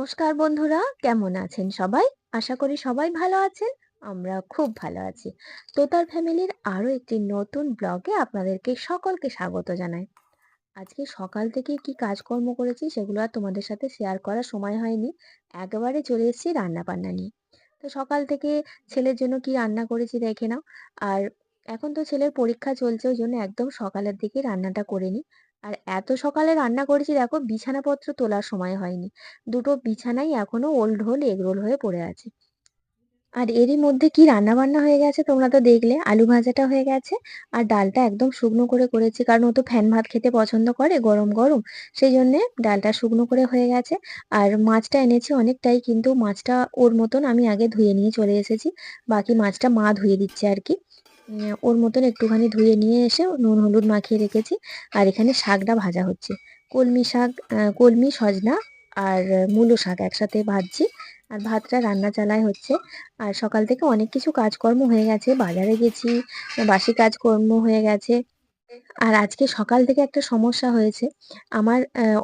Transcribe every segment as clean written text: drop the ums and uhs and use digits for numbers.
নমস্কার বন্ধুরা, কেমন আছেন সবাই? আশা করি সবাই ভালো আছেন। আমরা খুব ভালো আছি। তোতার ফ্যামিলির আরো একটি নতুন ব্লগে আপনাদেরকে সকলকে স্বাগত জানাই। আজকে সকাল থেকে কি কাজকর্ম করেছি সেগুলো আর তোমাদের সাথে শেয়ার করার সময় হয়নি। একেবারে চলে এসেছি রান্না বান্না নিয়ে। তো সকাল থেকে ছেলের জন্য কি রান্না করেছি দেখে নাও। আর এখন তো ছেলের পরীক্ষা চলছে, ওই জন্য একদম সকালের দিকে রান্নাটা করে নিই। আর এত সকালে রান্না করেছি, দেখো বিছানাপত্র তোলার সময় হয়নি। দুটো বিছানাই এখনো ওল্ড এগরোল হয়ে পড়ে আছে। আর এরই মধ্যে কি রান্না বান্না হয়ে গেছে তোমরা তো দেখলে, আলু ভাজাটা হয়ে গেছে। আর ডালটা একদম শুকনো করে করেছি, কারণ ও তো ফ্যান ভাত খেতে পছন্দ করে গরম গরম। সেই জন্যে ডালটা শুকনো করে হয়ে গেছে। আর মাছটা এনেছি অনেকটাই, কিন্তু মাছটা ওর মতন আমি আগে ধুয়ে নিয়ে চলে এসেছি। বাকি মাছটা মা ধুয়ে দিচ্ছে আর কি। ওর মতন একটুখানি ধুয়ে নিয়ে এসে নুন হলুদ মাখিয়ে রেখেছি। আর এখানে শাকটা ভাজা হচ্ছে। কলমি শাক, কলমি সজনা আর মূলো শাক একসাথে ভাজছি। আর ভাতটা রান্না চালাই হচ্ছে। আর সকাল থেকে অনেক কিছু কাজকর্ম হয়ে গেছে, বাজারে গেছি, বাসি কাজকর্ম হয়ে গেছে। আর আজকে সকাল থেকে একটা সমস্যা হয়েছে। আমার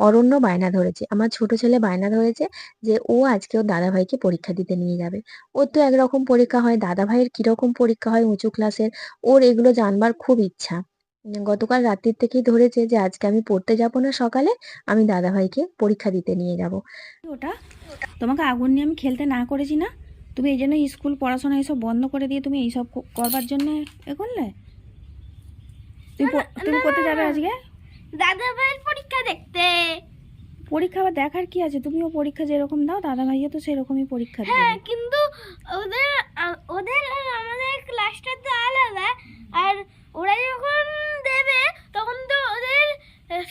অরণ্য বায়না ধরেছে, আমার ছোট ছেলে বায়না ধরেছে যে ও আজকে ওর দাদাভাইকে পরীক্ষা দিতে নিয়ে যাবে। ওর তো একরকম পরীক্ষা হয়, দাদাভাইয়ের কিরকম পরীক্ষা হয় উঁচু ক্লাসের, ওর এগুলো জানবার খুব ইচ্ছা। গতকাল রাত্রির থেকেই ধরেছে যে আজকে আমি পড়তে যাব না সকালে, আমি দাদাভাইকে পরীক্ষা দিতে নিয়ে যাব। ওটা তোমাকে আগুন নিয়ে আমি খেলতে না করেছি না? তুমি এই জন্য স্কুল পড়াশোনা এইসব বন্ধ করে দিয়ে তুমি এইসব করবার জন্য এ করলে? তুমি কোথায় যাবে আজকে? দাদা ভাইয়ের পরীক্ষা দেখতে। পরীক্ষা আবার দেখার কি আছে? তুমিও পরীক্ষা যেরকম দাও দাদা ভাইও তো সেরকমই পরীক্ষা দেবে। হ্যাঁ, কিন্তু ওদের ওদের আর আমাদের ক্লাসটা তো আলাদা। আর ওরা যখন দেবে তখন তো ওদের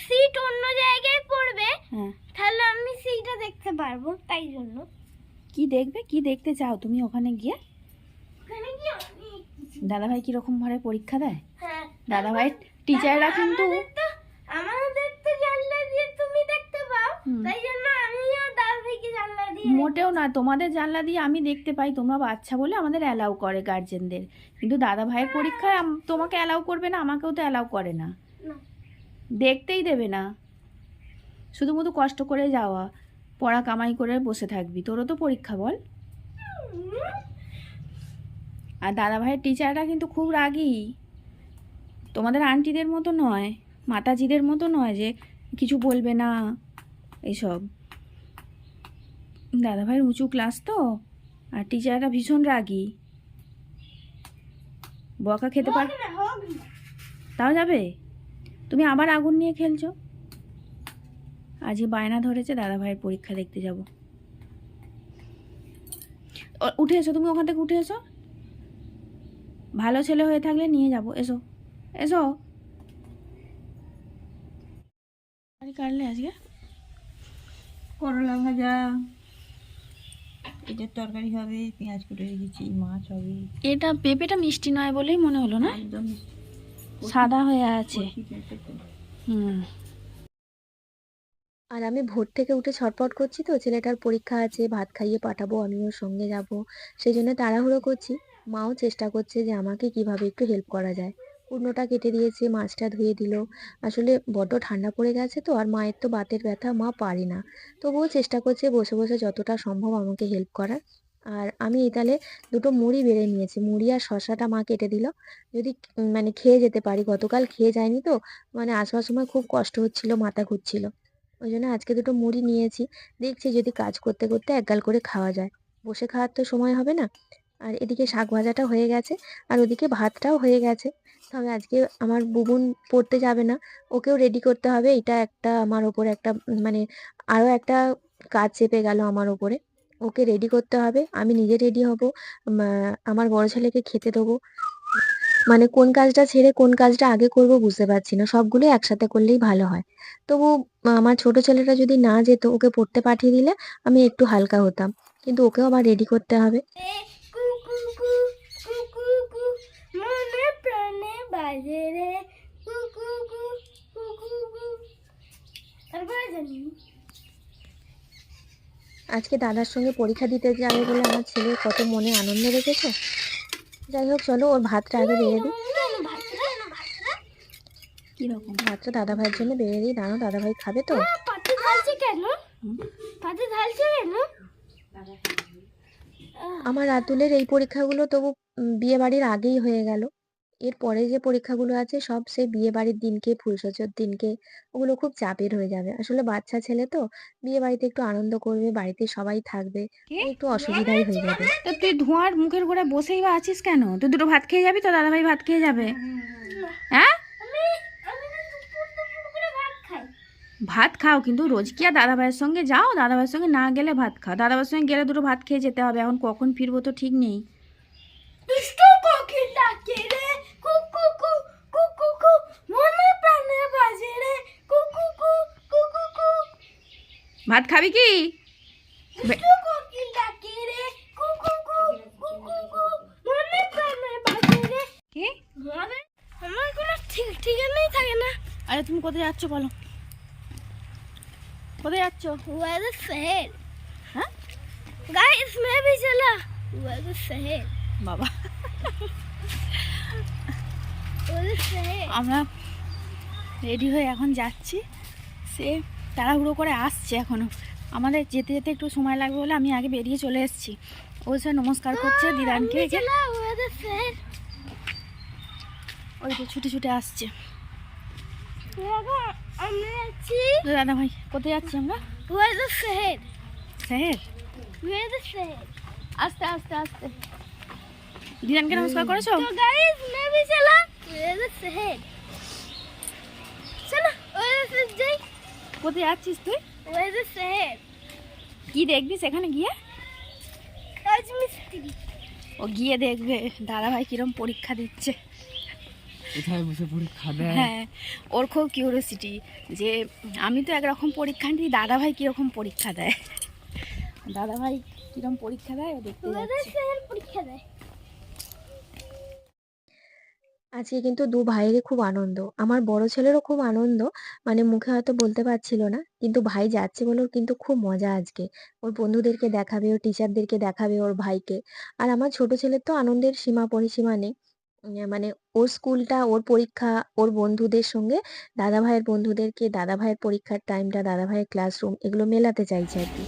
সিট অন্য জায়গায় পড়বে। হ্যাঁ, তাহলে আমি সেইটা দেখতে পারবো, তাই জন্য। কি দেখবে? কি দেখতে চাও তুমি ওখানে গিয়ে? ওখানে কি দাদা ভাই কিরকম ভাবে পরীক্ষা দেয়? হ্যাঁ, দাদা ভাই টিচাররা কিন্তু আমাদের তো জানলা দিয়ে তুমি দেখতে পাও, তাই জন্য আমিও দাদা ভাইকে জানলা দিয়ে মোটেও না, তোমাদের জানলা দিয়ে আমি দেখতে পাই, তোমরা বাচ্চা বলে আমাদের অ্যালাউ করে গার্জেনদের। কিন্তু দাদা ভাইয়ের পরীক্ষায় তোমাকে অ্যালাউ করবে না, আমাকেও তো অ্যালাউ করে না, না। দেখতেই দেবে না। শুধুমুধু কষ্ট করে যাওয়া, পড়া কামাই করে বসে থাকবি, তোরও তো পরীক্ষা বল। আর দাদা ভাইয়ের টিচাররা কিন্তু খুব রাগী, তোমাদের আন্টিদের মতো নয়, মাতাজিদের মতো নয় যে কিছু বলবে না এইসব। দাদা ভাইয়ের উঁচু ক্লাস তো, আর টিচাররা ভীষণ রাগী, বকা খেতে পার। তাও যাবে? তুমি আবার আগুন নিয়ে খেলছো। আজকে বায়না ধরেছে দাদা ভাইয়ের পরীক্ষা দেখতে যাব। উঠে এসো, তুমি ওখান থেকে উঠে এসো, ভালো ছেলে হয়ে থাকলে নিয়ে যাব। এসো এসো। কাটলে আজকে করলা ভাজা, এটার তরকারি হবে, পেঁয়াজ কুটে রেখেছি, মাছ হবে। এটা পেঁপেটা মিষ্টি নয় বলেই মনে হলো না, একদম সাদা হয়ে আছে। হুম। আর আমি ভোর থেকে উঠে ছটপট করছি, তো ছেলেটার পরীক্ষা আছে, ভাত খাইয়ে পাঠাবো, আমি ওর সঙ্গে যাব। সেই জন্য তাড়াহুড়ো করছি। মাও চেষ্টা করছে যে আমাকে কিভাবে একটু হেল্প করা যায়। কুমড়োটা কেটে দিয়েছে, মাছটা ধুয়ে দিল। আসলে বড্ড ঠান্ডা পড়ে গেছে তো, আর মায়ের তো বাতের ব্যথা, মা পারে না। তবুও চেষ্টা করছে বসে বসে যতটা সম্ভব আমাকে হেল্প করার। আর আমি এই তালে দুটো মুড়ি বেড়ে নিয়েছি, মুড়ি আর শসাটা মা কেটে দিল। যদি মানে খেয়ে যেতে পারি, গতকাল খেয়ে যায়নি তো, মানে আসবার সময় খুব কষ্ট হচ্ছিল, মাথা ঘুরছিল। ওই জন্য আজকে দুটো মুড়ি নিয়েছি। দেখছি যদি কাজ করতে করতে একগাল করে খাওয়া যায়। বসে খাওয়ার তো সময় হবে না। আর এদিকে শাক ভাজাটা হয়ে গেছে, আর ওদিকে ভাতটাও হয়ে গেছে। তবে আজকে আমার বুবুন পড়তে যাবে না, ওকেও রেডি করতে হবে। এটা একটা আমার ওপরে একটা মানে আরও একটা কাজ চেপে গেল আমার ওপরে। ওকে রেডি করতে হবে, আমি নিজে রেডি হব, আমার বড় ছেলেকে খেতে দেবো। মানে কোন কাজটা ছেড়ে কোন কাজটা আগে করব বুঝতে পারছি না, সবগুলো একসাথে করলেই ভালো হয়। তবু আমার ছোট ছেলেটা যদি না যেত, ওকে পড়তে পাঠিয়ে দিলে আমি একটু হালকা হতাম। কিন্তু ওকেও আবার রেডি করতে হবে। কু কু কু কু কু কু মনে প্রাণে বাজে রে কু কু কু কু কু কু। তারপরে জানি আজকে দাদার সঙ্গে পরীক্ষা দিতে যাবে বলে আমার ছেলের কত মনে আনন্দ রেখেছে। যাই হোক, চলো ওর ভাতটা আগে বেড়ে দিই। কিরকম? ভাতটা দাদা ভাইয়ের জন্য বেড়ে দিই, দাঁড়াও, দাদা ভাই খাবে তো। পাটি খাইছে কেন? পাতে ঢালছে কেন? আমার রাতুলের এই পরীক্ষাগুলো তবু বিয়ে বাড়ির আগেই হয়ে গেল। এরপরে যে পরীক্ষাগুলো আছে সব সেই বিয়ে বাড়ির দিনকে, ফুলসজ্জার দিনকে। ওগুলো খুব চাপের হয়ে যাবে। আসলে বাচ্চা ছেলে তো, বিয়ে বাড়িতে একটু আনন্দ করবে, বাড়িতে সবাই থাকবে, কি? একটু অসুবিধাই হয়ে যাবে। তো তুই ধোঁয়ার মুখের গোড়ায় বসেই বা আছিস কেন? তুই দুটো ভাত খেয়ে যাবি তো, দাদাভাই ভাত খেয়ে যাবে। হ্যাঁ, আমি আমি না দুপুর করে ভাত খাই। ভাত খাও, কিন্তু রোজ কি আর দাদাভাইয়ের সঙ্গে যাও? দাদাভাইয়ের সঙ্গে না গেলে ভাত খাও, দাদাভাইয়ের সঙ্গে গেলে দুটো ভাত খেয়ে যেতে হবে। এখন কখন ফিরবো তো ঠিক নেই। দুষ্টু কোকিল ডাকে রে, কুকু কু কুকু কু, মনে প্রাণে বাজে রে, কুকু কু কুকু কু। ভাত খাবি কি? দুষ্টু কোকিল ডাকে রে, কুকু কু কুকু কু, মনে প্রাণে বাজে রে। কি? আমার কোনো ঠিকানাই থাকে না। আরে তুমি কোথায় যাচ্ছ বলো? কোথায় যাচ্ছ? Where the शहर? हाँ? Guys, मैं भी चला। Where the शहर? বাবা, Where the शहर? আমরা রেডি হয়ে এখন যাচ্ছি। সে তাড়াহুড়ো করে আসছে এখনো। আমাদের যেতে যেতে একটু সময় লাগবে বলে আমি আগে বেরিয়ে চলে এসেছি। ও সে নমস্কার করছে দিদানকে। हमने चला Where the शहर? ওই তো ছুটে ছুটে আসছে। देखो, हमने अच्छी দাদা ভাই কোথায় যাচ্ছি আমরা? Where the शहर? স্যার, Where the शहर? আস্তে আস্তে আস্তে। দিদানকে নমস্কার করেছো? तो guys, मैं भी चला Where the शहर? चलो Where the शहर जाई। কোথায় যাচ্ছিস তুই? Where the शहर? কি দেখবি সেখানে গিয়ে? आज मिस्त्री। ও গিয়ে দেখবে দাদা ভাই কিরম পরীক্ষা দিচ্ছে। কোথায় বসে পরীক্ষা দেয়? হ্যাঁ, ওর খুব কিউরিওসিটি যে আমি তো একরকম পরীক্ষা দিই, দাদা ভাই কিরকম পরীক্ষা দেয়। দাদা ভাই কিরম পরীক্ষা দেয় ও দেখতে Where the যাচ্ছে। शहर পরীক্ষা দেয়। আজকে কিন্তু দু ভাইয়েরই খুব আনন্দ। আমার বড় ছেলেরও খুব আনন্দ, মানে মুখে হয়তো বলতে পারছিল না, কিন্তু ভাই যাচ্ছে বলে ওর কিন্তু খুব মজা আজকে। ওর বন্ধুদেরকে দেখাবে, ওর টিচারদেরকে দেখাবে, ওর ভাইকে। আর আমার ছোট ছেলের তো আনন্দের সীমা পরিসীমা নেই। মানে ওর স্কুলটা, ওর পরীক্ষা, ওর বন্ধুদের সঙ্গে দাদা ভাইয়ের বন্ধুদেরকে, দাদা ভাইয়ের পরীক্ষার টাইমটা, দাদা ভাইয়ের ক্লাসরুম, এগুলো মেলাতে চাইছে আর কি।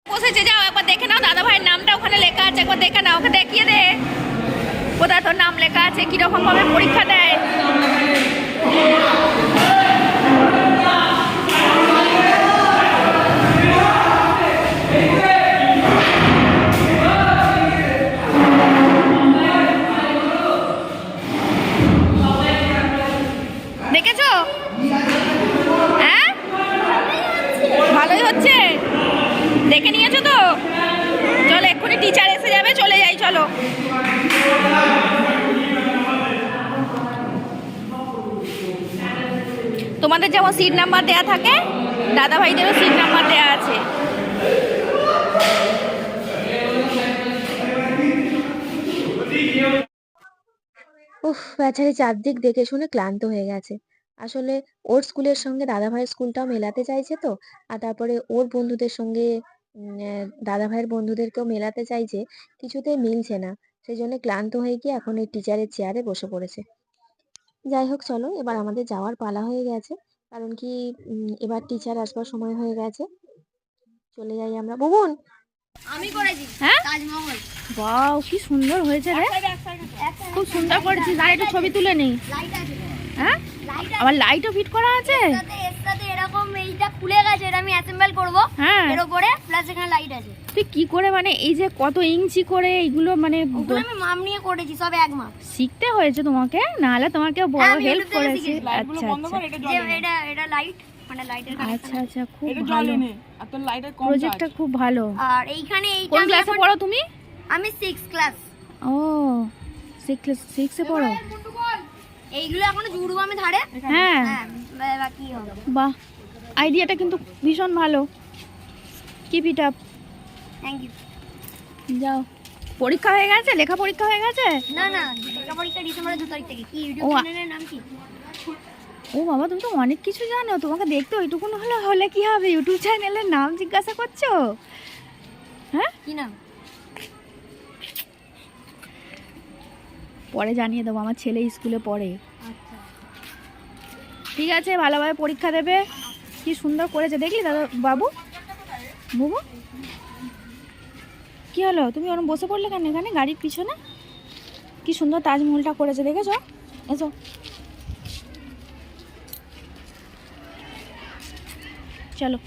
বসেছে, যাও একবার দেখে নাও দাদা ভাইয়ের নামটা ওখানে লেখা আছে, একবার দেখে নাও, ওকে দেখিয়ে দে কোথায় তোর নাম লেখা আছে, কিরকম ভাবে পরীক্ষা দেয়। দেখেছো? হ্যাঁ, ভালোই হচ্ছে। দেখে নিয়েছো তো? চলো, এক্ষুনি টিচার এসে যাবে, চলে যাই চলো। তোমাদের যেমন সিট নাম্বার দেয়া থাকে, দাদা ভাইদেরও সিট নাম্বার দেয়া আছে। উফ, বেচারি চারদিক দেখে শুনে ক্লান্ত হয়ে গেছে। আসলে ওর স্কুলের সঙ্গে দাদা ভাইয়ের স্কুলটাও মেলাতে চাইছে তো, আর তারপরে ওর বন্ধুদের সঙ্গে দাদা ভাইয়ের বন্ধুদেরকেও মেলাতে চাইছে, কিছুতেই মিলছে না। সেই জন্য ক্লান্ত হয়ে গিয়ে এখন এই টিচারের চেয়ারে বসে পড়েছে। যাই হোক, চলো এবার আমাদের যাওয়ার পালা হয়ে গেছে। কারণ কি, এবার টিচার আসবার সময় হয়ে গেছে। চলে যাই আমরা। বুবুন, আমি করেছি হ্যাঁ, তাজমহল। বাও কি সুন্দর হয়েছে রে, খুব সুন্দর করেছিস। আর একটু ছবি তুলে নি। লাইট আছে, হ্যাঁ, লাইট আবার লাইটও ফিট করা আছে। এর সাথে এরকম এইটা খুলে গেছে, এটা আমি অ্যাসেম্বল করব। হ্যাঁ, এর উপরে প্লাস এখানে লাইট আছে। তুই কি করে, মানে এই যে কত ইঞ্চি করে এইগুলো, মানে ওগুলো আমি মাপ নিয়ে করেছি, সব এক মাপ। শিখতে হয়েছে তোমাকে, নাহলে তোমাকে বড় হ্যাঁ, আমি হেল্প YouTube থেকে করেছে। শিখেছি। আচ্ছা আচ্ছা যে এটা লাইট, মানে লাইটের আচ্ছা আচ্ছা, খুব ভালো। প্রজেক্টটা খুব ভালো। আর এইখানে এইটা কোন আমি ক্লাসে এখন- পড়ো তুমি? আমি 6 ক্লাস। ও, 6 এ পড়ো। এইগুলো এখনো জুড়বো আমি ধারে। হ্যাঁ, হ্যাঁ, বাকি হবে। বাহ, আইডিয়াটা কিন্তু ভীষণ ভালো। Keep it up. Thank you. যাও, পরীক্ষা হয়ে গেছে, লেখা পরীক্ষা হয়ে গেছে। না না, লেখা পরীক্ষা ডিসেম্বরের 2 তারিখ থেকে। কি ইউটিউব ও, চ্যানেলের নাম কি? ও বাবা, তুমি তো অনেক কিছু জানো, তোমাকে দেখতে ওইটুকুন হলে হলে কি হবে, ইউটিউব চ্যানেলের নাম জিজ্ঞাসা করছো? হ্যাঁ, কি নাম? পরে জানিয়ে দেবো, আমার ছেলে স্কুলে পড়ে। আচ্ছা। ঠিক আছে, ভালোভাবে পরীক্ষা দেবে। কি সুন্দর করেছে দেখলি দাদা বাবু? বুবু, কি হলো, তুমি ওরম বসে পড়লে কেন এখানে গাড়ির পিছনে? কি সুন্দর তাজমহলটা করেছে, দেখেছো? এসো, চলো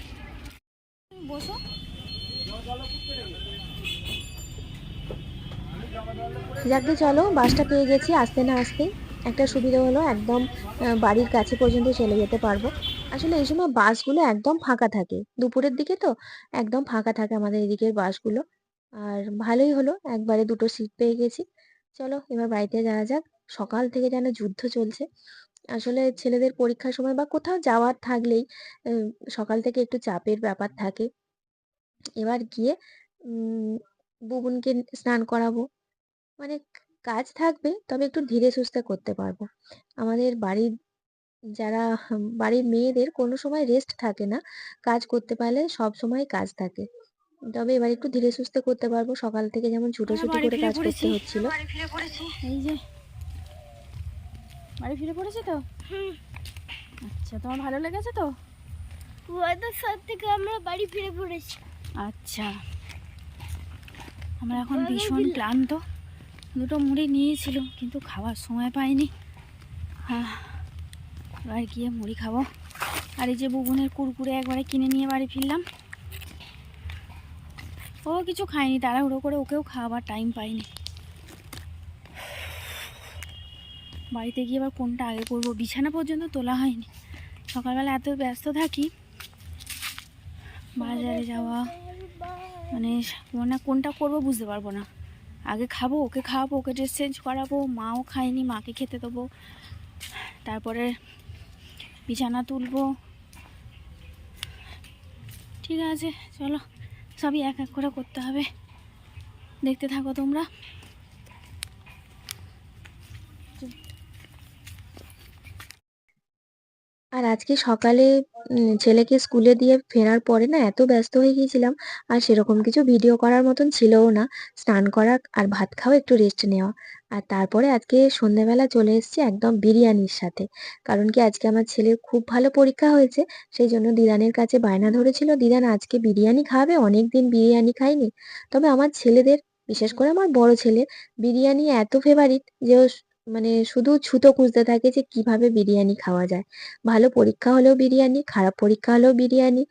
বসো। যাকে চলো, বাসটা পেয়ে গেছি। আসতে না আসতেই একটা সুবিধা হলো, একদম বাড়ির কাছে পর্যন্ত চলে যেতে পারবো। আসলে এই সময় বাসগুলো একদম ফাঁকা থাকে, দুপুরের দিকে তো একদম ফাঁকা থাকে আমাদের এদিকের বাসগুলো। আর ভালোই হলো, একবারে দুটো সিট পেয়ে গেছি। চলো এবার বাড়িতে যাওয়া যাক। সকাল থেকে যেন যুদ্ধ চলছে। আসলে ছেলেদের পরীক্ষার সময় বা কোথাও যাওয়ার থাকলেই আহ, সকাল থেকে একটু চাপের ব্যাপার থাকে। এবার গিয়ে বুবুনকে স্নান করাবো, মানে কাজ থাকবে তবে একটু ধীরে সুস্থে করতে পারবো। আমাদের বাড়ির যারা বাড়ির মেয়েদের কোনো সময় রেস্ট থাকে না, কাজ করতে পারলে সব সময় কাজ থাকে। তবে এবার একটু ধীরে সুস্থে করতে পারবো, সকাল থেকে যেমন আমরা ছুটোছুটি বাড়ি করে ফিরে কাজ করতে পড়েছি। হচ্ছিল। এই যে বাড়ি ফিরে পড়েছি তো। আচ্ছা, তোমার ভালো লেগেছে তো? ওদের সাথ থেকে আমরা বাড়ি ফিরে পড়েছি। আচ্ছা, আমরা এখন ভীষণ ক্লান্ত। দুটো মুড়ি নিয়েছিল কিন্তু খাওয়ার সময় পাইনি। এবার গিয়ে মুড়ি খাবো। আর এই যে বুবুনের কুরকুরে একবারে কিনে নিয়ে বাড়ি ফিরলাম। ও কিছু খায়নি, তাড়াহুড়ো করে ওকেও খাওয়াবার টাইম পাইনি। বাড়িতে গিয়ে এবার কোনটা আগে করবো, বিছানা পর্যন্ত তোলা হয়নি। সকালবেলা এত ব্যস্ত থাকি, বাজারে যাওয়া মানে কোনটা করবো বুঝতে পারবো না। আগে খাবো, ওকে খাওয়াবো, ওকে ড্রেস চেঞ্জ করাবো, মাও খায়নি, মাকে খেতে দেবো, তারপরে বিছানা তুলবো। ঠিক আছে, চলো সবই এক এক করে করতে হবে, দেখতে থাকো তোমরা। আর আজকে সকালে ছেলেকে স্কুলে দিয়ে ফেরার পরে না এত ব্যস্ত হয়ে গিয়েছিলাম, আর সেরকম কিছু ভিডিও করার মতন ছিলও না। স্নান করা আর ভাত খাওয়া, একটু রেস্ট নেওয়া। আর তারপরে আজকে সন্ধ্যেবেলা চলে এসেছি একদম বিরিয়ানির সাথে। কারণ কি আজকে আমার ছেলের খুব ভালো পরীক্ষা হয়েছে, সেই জন্য দিদানের কাছে বায়না ধরেছিল, দিদান আজকে বিরিয়ানি খাবে, অনেকদিন বিরিয়ানি খাইনি। তবে আমার ছেলেদের, বিশেষ করে আমার বড় ছেলের বিরিয়ানি এত ফেভারিট যে ও মানে শুধু ছুতো খুঁজতে থাকে যে কিভাবে বিরিয়ানি খাওয়া যায়। ভালো পরীক্ষা হলেও বিরিয়ানি, খারাপ পরীক্ষা হলেও বিরিয়ানি।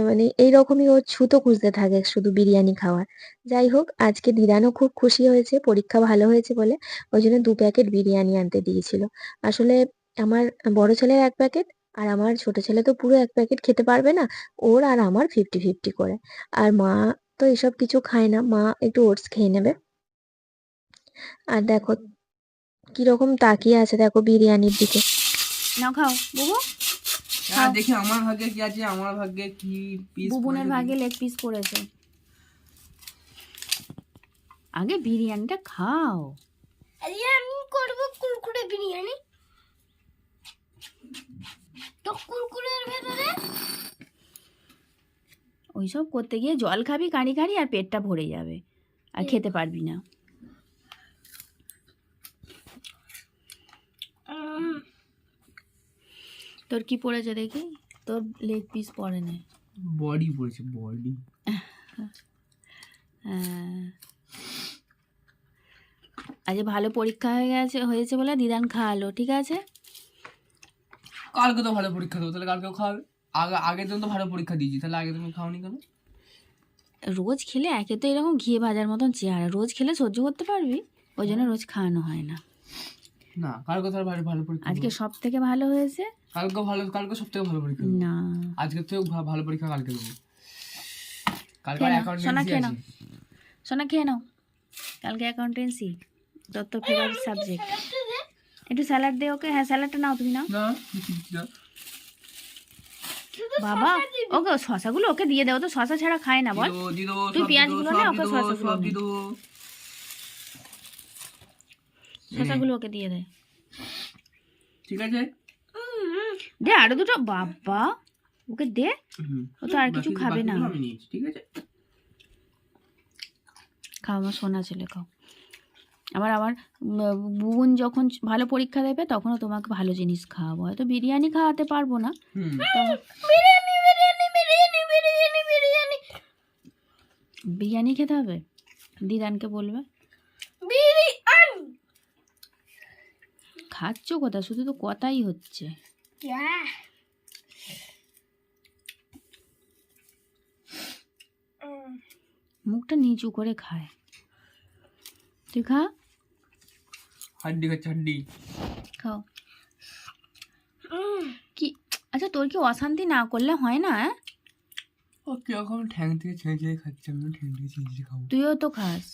মানে এইরকমই ও ছুতো খুঁজতে থাকে শুধু বিরিয়ানি খাওয়ার। যাই হোক, আজকে দিদানও খুব খুশি হয়েছে পরীক্ষা ভালো হয়েছে বলে, ওই জন্য 2 প্যাকেট বিরিয়ানি আনতে দিয়েছিল। আসলে আমার বড় ছেলের 1 প্যাকেট, আর আমার ছোট ছেলে তো পুরো 1 প্যাকেট খেতে পারবে না। ওর আর আমার 50-50 করে। আর মা তো এসব কিছু খায় না, মা একটু ওটস খেয়ে নেবে। আর দেখো কিরকম তাকিয়ে আছে দেখো বিরিয়ানির দিকে। নাও খাও বুবু। হ্যাঁ, দেখি আমার ভাগ্যে কি আছে, আমার ভাগ্যে কি পিস। বুবুনের ভাগে লেগ পিস পড়েছে। আগে বিরিয়ানিটা খাও। আরে আমি করবো কুরকুরে বিরিয়ানি। তো কুরকুরের ভেতরে ওইসব করতে গিয়ে জল খাবি কাঁড়ি কাঁড়ি, আর পেটটা ভরে যাবে, আর খেতে পারবি না। তোর কি পড়েছে দেখি? তোর লেগ পিস পড়ে না, বডি পড়েছে, বডি। আজ ভালো পরীক্ষা হয়েছে বলে দিদান খাওয়ালো, ঠিক আছে? কালকে তো ভালো পরীক্ষা দেবো, তাহলে কালকেও খাওয়াবে। আগের দিন তো ভালো পরীক্ষা দিয়েছি, তাহলে আগের দিন খাওনি কেন? রোজ খেলে একে তো এরকম ঘিয়ে ভাজার মতন চেহারা, রোজ খেলে সহ্য করতে পারবি, ওই জন্য রোজ খাওয়ানো হয় না। না, কালকে তো ভালো ভালো পরীক্ষা আজকে দেবো। সব থেকে ভালো হয়েছে। কালকে সব থেকে ভালো পরীক্ষা দেবো। না, আজকের থেকেও ভালো পরীক্ষা কালকে দেবো। কালকে খেয়ে নাও, অ্যাকাউন্টেন্সি সোনা খেয়ে নাও, আছে। সোনা খেয়ে নাও। কালকে অ্যাকাউন্টেন্সি, তোর তো ফেভারিট সাবজেক্ট। একটু স্যালাড দে ওকে। হ্যাঁ, স্যালাডটা নাও তুমি, নাও। না, দিচ্ছি না। বাবা, ওকে শশাগুলো ওকে দিয়ে দেও তো, শশা ছাড়া খায় না বল। তুই পেঁয়াজগুলো নে, ওকে শশাগুলো নে। শশাগুলো ওকে দিয়ে দে। ঠিক আছে। দে আরো দুটো, বাবা ওকে দে, হুম। ও তো আর কিছু খাবে না। বাকিগুলো আমি নিয়েছি, ঠিক আছে? খাও আমার সোনা ছেলে, খাও। আমার বোন যখন ভালো পরীক্ষা দেবে তখনও তোমাকে ভালো জিনিস খাওয়াবো, হয়তো বিরিয়ানি খাওয়াতে পারবো না, হুম। বিরিয়ানি বিরিয়ানি বিরিয়ানি বিরিয়ানি বিরিয়ানি বিরিয়ানি খেতে হবে। দিদানকে বলবে। বিরিয়ানি খাচ্ছ কথা, শুধু তো কথাই হচ্ছে। Yeah. মুখটা নিচু করে খায়। তুই খা, হাড্ডি খাচ্ছে, হাড্ডি। খাও। কি আচ্ছা, তোর কি অশান্তি না করলে হয় না? ও কিরকম ঠ্যাং থেকে ছেড়ে ছেড়ে খাচ্ছে, আমি ঠ্যাং থেকে ছেড়ে ছেড়ে খাবো। তুইও তো খাস।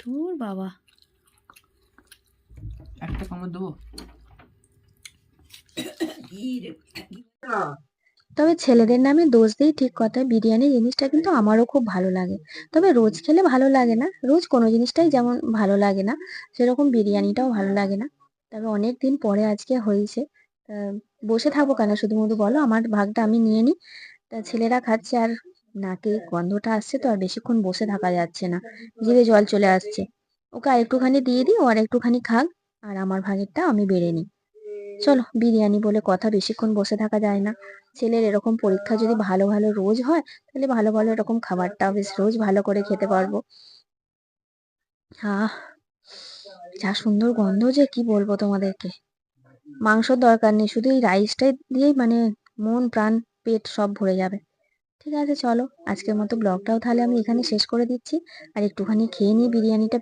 তোর বাবা, একটা কামড় দেবো। তবে ছেলেদের নামে দোষ দিই ঠিক কথা, বিরিয়ানি জিনিসটা কিন্তু আমারও খুব ভালো লাগে। তবে রোজ খেলে ভালো লাগে না, রোজ কোনো জিনিসটাই যেমন ভালো লাগে না, সেরকম বিরিয়ানিটাও ভালো লাগে না। তবে অনেক দিন পরে আজকে হয়েছে, তা বসে থাকবো কেন শুধুমুধু, বলো আমার ভাগটা আমি নিয়ে নিই। তা ছেলেরা খাচ্ছে আর নাকে গন্ধটা আসছে, তো আর বেশিক্ষণ বসে থাকা যাচ্ছে না, জিভে জল চলে আসছে। ওকে আর একটুখানি দিয়ে দিই, ও আর একটুখানি খাক, আর আমার ভাগেরটা আমি বেড়ে নিই। চলো, বিরিয়ানি বলে কথা, বেশিক্ষণ বসে থাকা যায় না। ছেলের এরকম পরীক্ষা যদি ভালো ভালো রোজ হয়, তাহলে ভালো ভালো এরকম খাবারটাও বেশ রোজ ভালো করে খেতে পারবো। আহ, যা সুন্দর গন্ধ যে কি বলবো তোমাদেরকে। মাংসর দরকার নেই, শুধু এই রাইসটাই দিয়েই মানে মন প্রাণ পেট সব ভরে যাবে। ঠিক আছে, চলো আজকের মতো ব্লগটাও তাহলে আমি এখানে শেষ করে দিচ্ছি, আর একটুখানি খেয়ে নিই বিরিয়ানিটা।